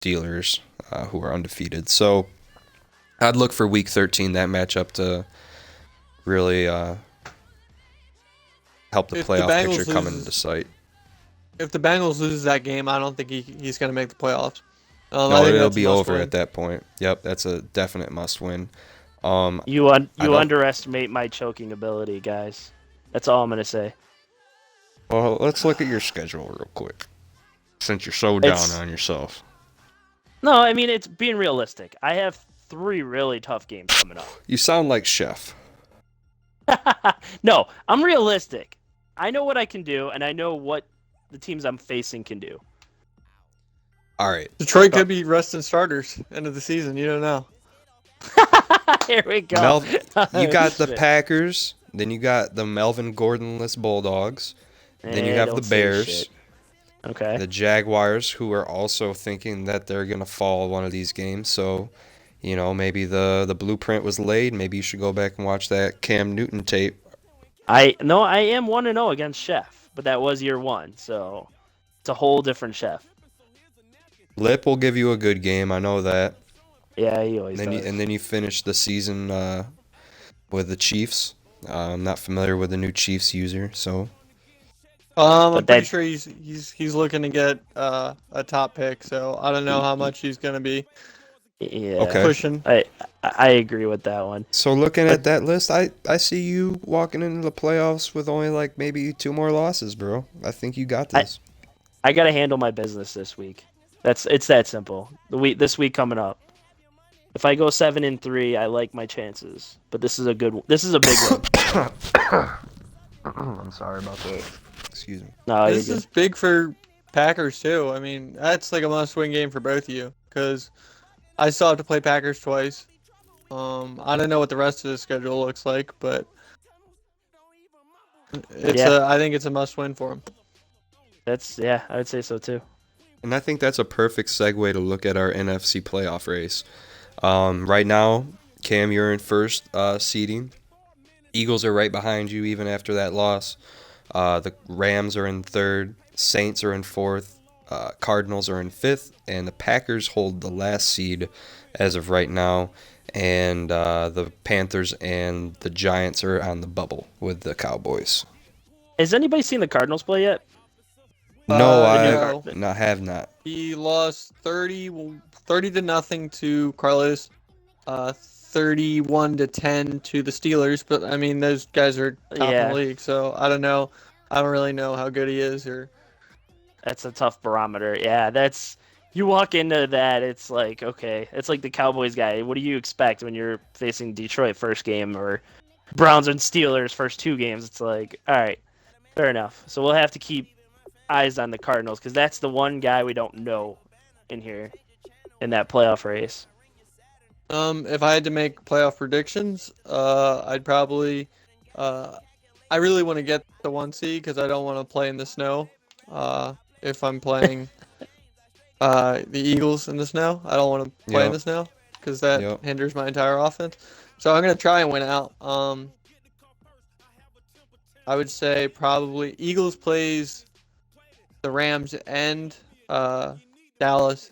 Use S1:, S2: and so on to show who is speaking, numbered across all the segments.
S1: Steelers, who are undefeated. So I'd look for Week 13, that matchup, to really help the
S2: If the
S1: playoff picture
S2: Bengals
S1: come into
S2: loses,
S1: sight.
S2: if the Bengals loses that game, I don't think he's going to make the playoffs. I
S1: No,
S2: think
S1: it'll
S2: that's a
S1: be
S2: must
S1: over
S2: win.
S1: at that point. Yep, that's a definite must win. I
S3: You
S1: don't.
S3: underestimate my choking ability, guys. That's all I'm gonna say.
S1: Well, let's look at your schedule real quick, since you're so down
S3: It's
S1: on yourself.
S3: no, I mean it's being realistic. I have 3 really tough games coming up.
S1: You sound like Chef.
S3: No, I'm realistic. I know what I can do, and I know what the teams I'm facing can do.
S1: All right.
S2: Detroit could be resting starters end of the season. You don't know.
S3: Here we go.
S1: Mel, you got the
S3: Shit.
S1: Packers, then you got the Melvin Gordonless Bulldogs, then you have the
S3: Don't say
S1: Bears,
S3: shit. Okay.
S1: the Jaguars, who are also thinking that they're gonna fall one of these games. So, maybe the blueprint was laid. Maybe you should go back and watch that Cam Newton tape.
S3: I am 1-0 against Chef, but that was year 1, so it's a whole different Chef.
S1: Lip will give you a good game. I know that.
S3: Yeah, he always
S1: And then
S3: does.
S1: you finish the season with the Chiefs. I'm not familiar with the new Chiefs user, so
S2: I'm
S3: But
S2: pretty
S3: that
S2: sure he's looking to get a top pick. So I don't know how much he's going to be
S3: yeah,
S1: okay.
S2: pushing.
S3: I agree with that one.
S1: So looking
S3: But
S1: at that list, I see you walking into the playoffs with only like maybe 2 more losses, bro. I think you got
S3: I
S1: this.
S3: I gotta handle my business this week. It's that simple. This week coming up. If I go 7-3, I like my chances. But this is a big one.
S1: I'm sorry about that. Excuse me.
S3: No, you're
S2: This
S3: good.
S2: is big for Packers too. I mean, that's like a must-win game for both of you because I still have to play Packers twice. I don't know what the rest of the schedule looks like, but
S3: Yeah,
S2: I think it's a must-win for him.
S3: I would say so too.
S1: And I think that's a perfect segue to look at our NFC playoff race. Right now, Cam, you're in first seeding. Eagles are right behind you even after that loss. The Rams are in third. Saints are in fourth. Cardinals are in fifth. And the Packers hold the last seed as of right now. And the Panthers and the Giants are on the bubble with the Cowboys.
S3: Has anybody seen the Cardinals play yet?
S1: No,
S2: No.
S1: have not.
S2: He lost 30 to nothing to Carlos, 31 to 10 to the Steelers. But I mean, those guys are top in the
S3: Yeah,
S2: league, so I don't know. I don't really know how good he is. Or
S3: that's a tough barometer. Yeah, you walk into that, it's like, okay, it's like the Cowboys guy. What do you expect when you're facing Detroit first game or Browns and Steelers first 2 games? It's like, all right, fair enough. So we'll have to keep eyes on the Cardinals because that's the one guy we don't know in here in that playoff race.
S2: if I had to make playoff predictions, I'd probably, uh, I really want to get the 1 seed because I don't want to play in the snow. If I'm playing the Eagles in the snow, I don't want to play in
S1: Yep.
S2: the snow because that
S1: Yep.
S2: hinders my entire offense. So I'm gonna try and win out. I would say probably Eagles plays the Rams and Dallas.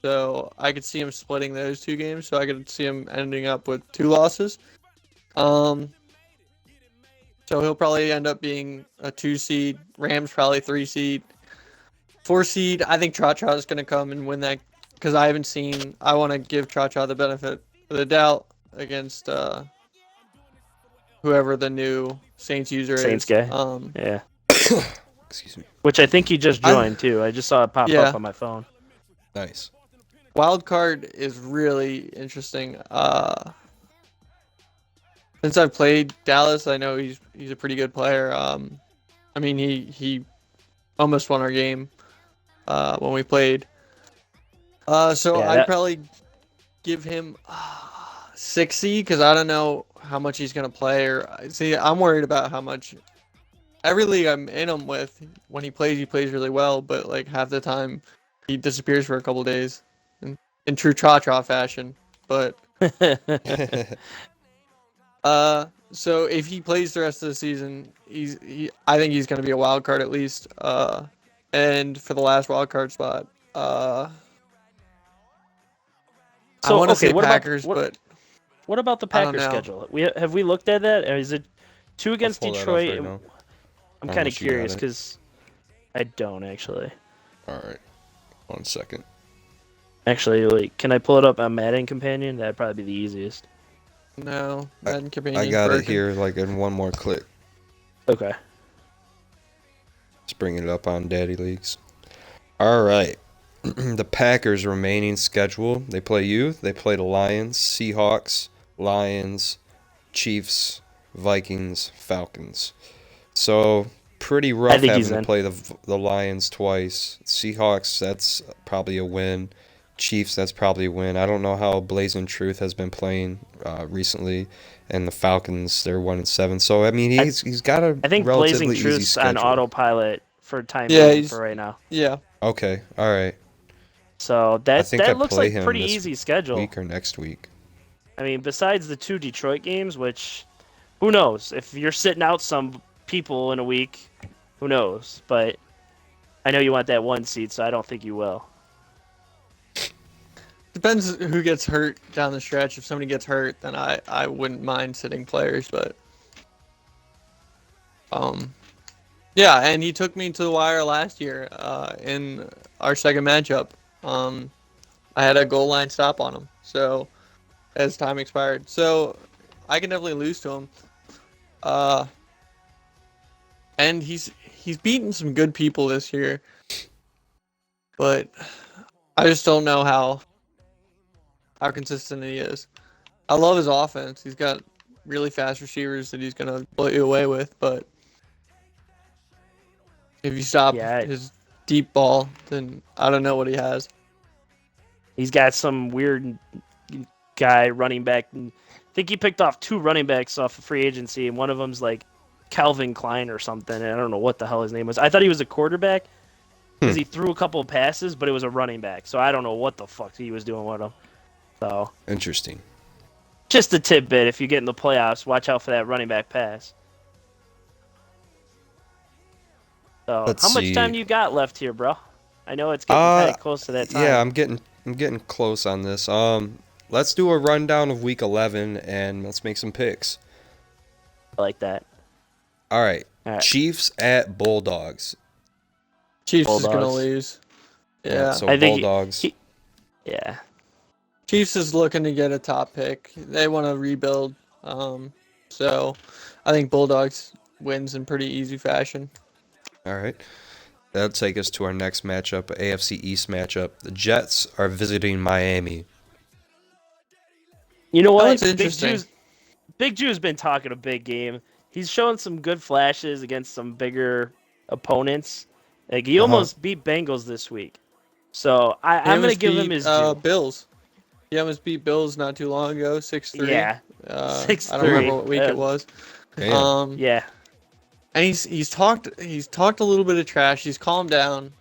S2: So I could see him splitting those 2 games. So I could see him ending up with 2 losses. Um, so he'll probably end up being a 2 seed. Rams probably 3 seed. 4 seed. I think Cha Cha is gonna come and win that because I haven't seen. I want to give Cha Cha the benefit of the doubt against whoever the new Saints user
S3: Saints
S2: is.
S3: guy. Yeah.
S1: Excuse me.
S3: Which I think he just
S2: I
S3: joined too. I just saw it pop
S2: Yeah.
S3: up on my phone.
S1: Nice.
S2: Wild card is really interesting. Since I've played Dallas, I know he's a pretty good player. I mean he almost won our game when we played. So
S3: Yeah,
S2: I'd probably give him 60 because I don't know how much he's gonna play. Or see, I'm worried about how much. Every league I'm in him with, when he plays really well. But like half the time, he disappears for a couple days, in true Cha Cha fashion. But so if he plays the rest of the season, I think he's gonna be a wild card at least. And for the last wild card spot, I want to
S3: okay,
S2: say
S3: what
S2: Packers,
S3: about
S2: but
S3: what about the
S2: I don't
S3: Packers
S2: know.
S3: schedule? Have we looked at that? Or is it two
S1: I'll
S3: against
S1: pull that up
S3: Detroit?
S1: right now.
S3: I'm kind of
S1: Unless you got
S3: curious
S1: it.
S3: because I don't actually.
S1: All right. 1 second.
S3: Actually, like, can I pull it up on Madden Companion? That'd probably be the easiest.
S2: No, Madden
S1: I
S2: Companion's
S1: got it
S2: broken.
S1: here like in one more click.
S3: Okay.
S1: Just bringing it up on Daddy Leagues. All right. The Packers' remaining schedule. They play you. They play the Lions, Seahawks, Lions, Chiefs, Vikings, Falcons. So pretty
S3: I
S1: rough
S3: think he's
S1: having to
S3: in.
S1: play the Lions twice. Seahawks, that's probably a win. Chiefs, that's probably a win. I don't know how Blazing Truth has been playing recently, and the Falcons, they're 1-7. So I mean,
S3: I,
S1: he's got a
S3: I think Blazing
S1: relatively easy
S3: Truth's on
S1: schedule.
S3: autopilot for time
S2: Yeah,
S3: being for right now.
S2: yeah.
S1: Okay, all right.
S3: So
S1: I
S3: that
S1: think I
S3: looks
S1: play
S3: like
S1: him
S3: pretty
S1: this
S3: easy schedule.
S1: week or next week.
S3: I mean, besides the 2 Detroit games, which who knows? If you're sitting out some people in a week, who knows? But I know you want that 1 seed, so I don't think you will.
S2: Depends who gets hurt down the stretch. If somebody gets hurt, then I wouldn't mind sitting players, but yeah, and he took me to the wire last year in our second matchup. I had a goal line stop on him, so as time expired. So I can definitely lose to him. And he's beaten some good people this year, but I just don't know how consistent he is. I love his offense. He's got really fast receivers that he's gonna blow you away with, but if you stop
S3: Yeah,
S2: his deep ball, then I don't know what he has.
S3: he's got some weird guy running back. I think he picked off 2 running backs off of free agency, and one of them's like Calvin Klein or something. And I don't know what the hell his name was. I thought he was a quarterback because he threw a couple of passes, but it was a running back. So I don't know what the fuck he was doing with him. So
S1: Interesting.
S3: just a tidbit: if you get in the playoffs, watch out for that running back pass. So
S1: Let's
S3: how much
S1: see.
S3: time you got left here, bro? I know it's getting kind of close to that time.
S1: Yeah, I'm getting close on this. Let's do a rundown of week 11 and let's make some picks.
S3: I like that.
S1: All right.
S3: All right.
S1: Chiefs at Bulldogs.
S2: Chiefs is gonna
S3: Bulldogs.
S2: lose. Yeah,
S1: So
S3: I think
S1: Bulldogs.
S3: Yeah.
S2: Chiefs is looking to get a top pick. They want to rebuild. So I think Bulldogs wins in pretty easy fashion.
S1: All right. That'll take us to our next matchup, AFC East matchup. The Jets are visiting Miami.
S3: You know
S2: That
S3: what?
S2: one's interesting.
S3: Big Jew's been talking a big game. He's showing some good flashes against some bigger opponents. Like he almost beat Bengals this week. So I'm gonna give him his due.
S2: Bills. He almost beat Bills not too long ago, 6-3.
S3: Yeah.
S2: I
S3: 6-3.
S2: don't remember what week it was.
S1: Damn.
S3: Yeah.
S2: And he's talked a little bit of trash. He's calmed down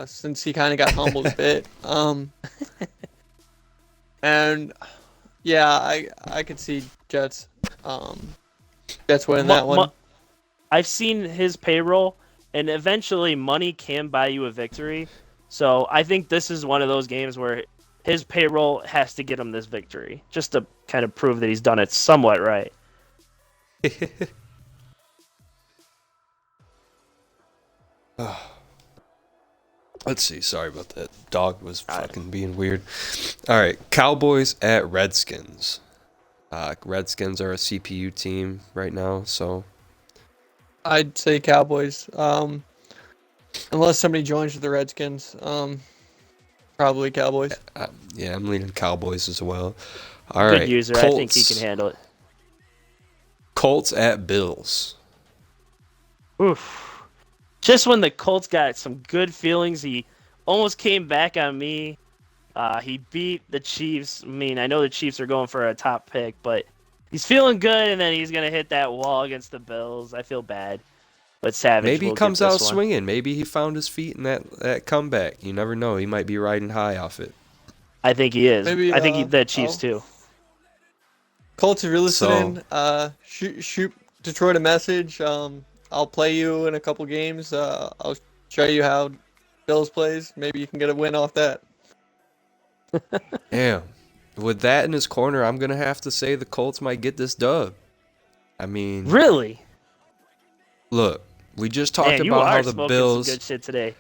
S2: since he kind of got humbled a bit. And yeah, I could see Jets winning that one.
S3: I've seen his payroll, and eventually money can buy you a victory. So I think this is one of those games where his payroll has to get him this victory, just to kind of prove that he's done it somewhat right.
S1: Let's see. Sorry about that. Dog was fucking being weird. All right. Cowboys at Redskins. Redskins are a CPU team right now, so
S2: I'd say Cowboys. Unless somebody joins with the Redskins, probably Cowboys.
S1: yeah, I'm leaning Cowboys as well. All
S3: Good
S1: right.
S3: user.
S1: Colts,
S3: I think he can handle it.
S1: Colts at Bills.
S3: Oof. Just when the Colts got some good feelings, he almost came back on me. He beat the Chiefs. I mean, I know the Chiefs are going for a top pick, but he's feeling good, and then he's going to hit that wall against the Bills. I feel bad. But Savage
S1: Maybe he
S3: will
S1: comes
S3: get
S1: out
S3: this one.
S1: swinging. Maybe he found his feet in that comeback. You never know. He might be riding high off it.
S3: I think he is.
S2: Maybe,
S3: I think the Chiefs too.
S2: Colts, if you're listening, shoot Detroit a message. I'll play you in a couple games. I'll show you how Bills plays. Maybe you can get a win off that.
S1: Damn. with that in his corner, I'm gonna have to say the Colts might get this dub. I mean,
S3: Really?
S1: look, we just talked
S3: Man, you
S1: about how
S3: are
S1: the
S3: smoking some
S1: Bills.
S3: good shit today.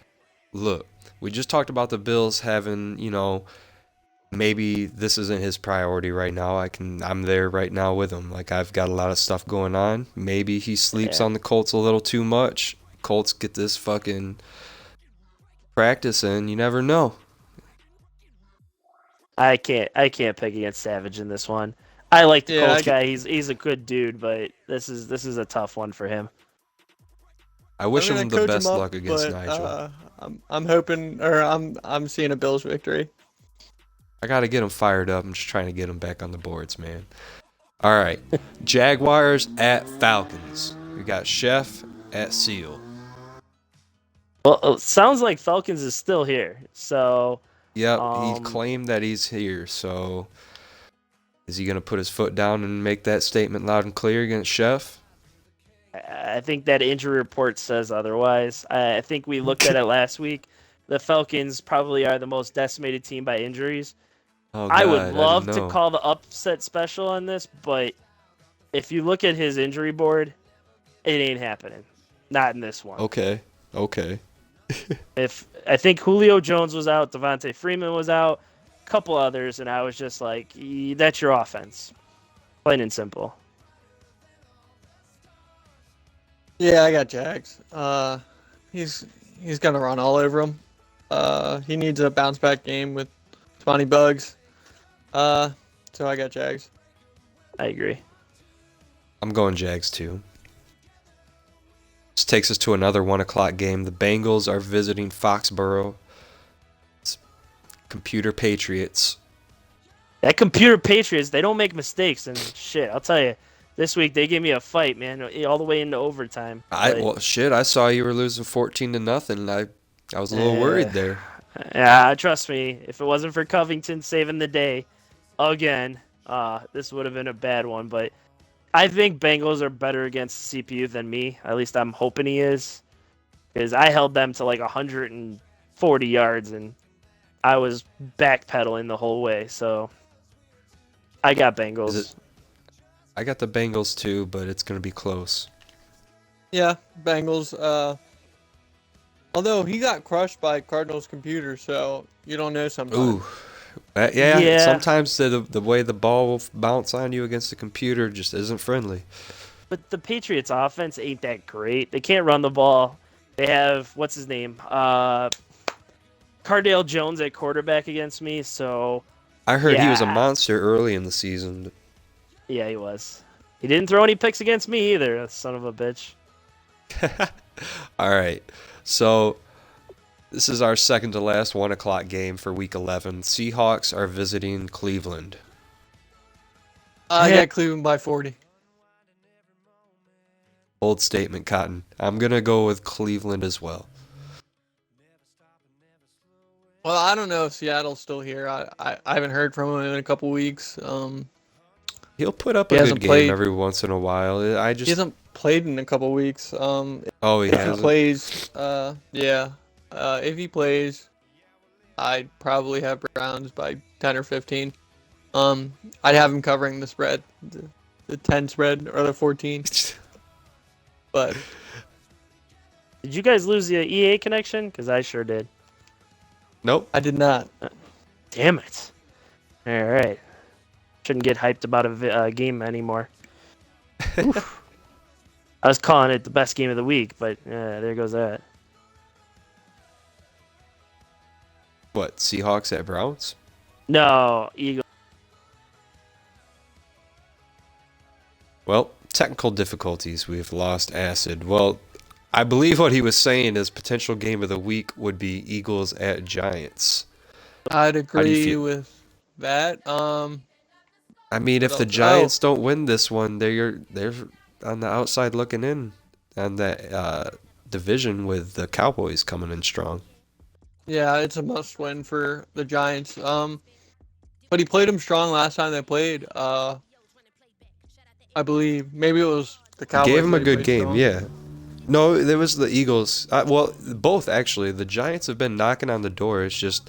S1: Look, we just talked about the Bills having, maybe this isn't his priority right now. I'm there right now with him. Like, I've got a lot of stuff going on. Maybe he sleeps
S3: Yeah.
S1: on the Colts a little too much. Colts get this fucking practice in. You never know.
S3: I can't pick against Savage in this one. I like the
S2: Yeah,
S3: Colts guy. He's a good dude, but this is a tough one for him.
S1: I wish
S2: I'm gonna
S1: him the
S2: coach
S1: best
S2: him up,
S1: luck against
S2: but
S1: Nigel.
S2: I'm hoping, or I'm seeing a Bills victory.
S1: I got to get him fired up. I'm just trying to get him back on the boards, man. All right. Jaguars at Falcons. We got Chef at Seal.
S3: Well, it sounds like Falcons is still here. So
S1: Yep, he
S3: Um,
S1: claimed that he's here, so is he going to put his foot down and make that statement loud and clear against Chef?
S3: I think that injury report says otherwise. I think we looked at it last week. The Falcons probably are the most decimated team by injuries.
S1: Oh,
S3: I would
S1: God, I
S3: love
S1: didn't
S3: to
S1: know.
S3: call the upset special on this, but if you look at his injury board, it ain't happening. Not in this one.
S1: Okay.
S3: If I think Julio Jones was out, Devontae Freeman was out, a couple others, and I was just like, that's your offense. Plain and simple.
S2: Yeah, I got Jags. He's gonna run all over him. He needs a bounce back game with 20 bugs. So I got Jags.
S3: I agree.
S1: I'm going Jags, too. This takes us to another 1 o'clock game. The Bengals are visiting Foxborough. It's Computer Patriots.
S3: That computer Patriots, they don't make mistakes, and shit, I'll tell you, this week they gave me a fight, man, all the way into overtime.
S1: I saw you were losing 14-0. I was a little worried there.
S3: Yeah, trust me, if it wasn't for Covington saving the day again, this would have been a bad one. But I think Bengals are better against the CPU than me. At least I'm hoping he is, because I held them to like 140 yards, and I was backpedaling the whole way. So I got Bengals.
S1: I got the Bengals too, but it's going to be close.
S2: Yeah, Bengals. Although he got crushed by Cardinals computer, so you don't know sometimes.
S1: Ooh. Yeah,
S3: Yeah.
S1: sometimes the way the ball will bounce on you against the computer just isn't friendly.
S3: But the Patriots offense ain't that great. They can't run the ball. They have, what's his name? Cardale Jones at quarterback against me, so
S1: I heard he was a
S3: Yeah.
S1: monster early in the season.
S3: yeah, he was. He didn't throw any picks against me either, that son of a bitch.
S1: All right. So this is our second to last 1 o'clock game for week 11. Seahawks are visiting Cleveland.
S2: I got Cleveland by 40.
S1: Bold statement, Cotton. I'm going to go with Cleveland as well.
S2: Well, I don't know if Seattle's still here. I haven't heard from him in a couple weeks.
S1: He'll put up
S2: He
S1: a good
S2: hasn't
S1: game
S2: played-
S1: every once in a while.
S2: He hasn't played in a couple weeks.
S1: Oh, he
S2: If he
S1: hasn't?
S2: plays, yeah. If he plays, I'd probably have Browns by 10 or 15. I'd have him covering the spread, the 10 spread or the 14. But
S3: Did you guys lose the EA connection? Because I sure did.
S1: Nope.
S2: I did not.
S3: Damn it. All right. Shouldn't get hyped about a game anymore. Oof. I was calling it the best game of the week, but there goes that.
S1: What, Seahawks at Browns?
S3: No, Eagles.
S1: Well, technical difficulties. We've lost Acid. Well, I believe what he was saying is potential game of the week would be Eagles at Giants.
S2: I'd
S1: do you
S2: agree
S1: feel?
S2: with that.
S1: I mean, if the
S2: Well,
S1: Giants don't win this one, they're on the outside looking in on that division with the Cowboys coming in strong.
S2: Yeah, it's a must-win for the Giants. But he played them strong last time they played. I believe maybe it was the Cowboys.
S1: Gave him a
S2: that he
S1: good
S2: played
S1: game,
S2: strong.
S1: yeah. No, there was the Eagles. Well, both actually. The Giants have been knocking on the door. It's just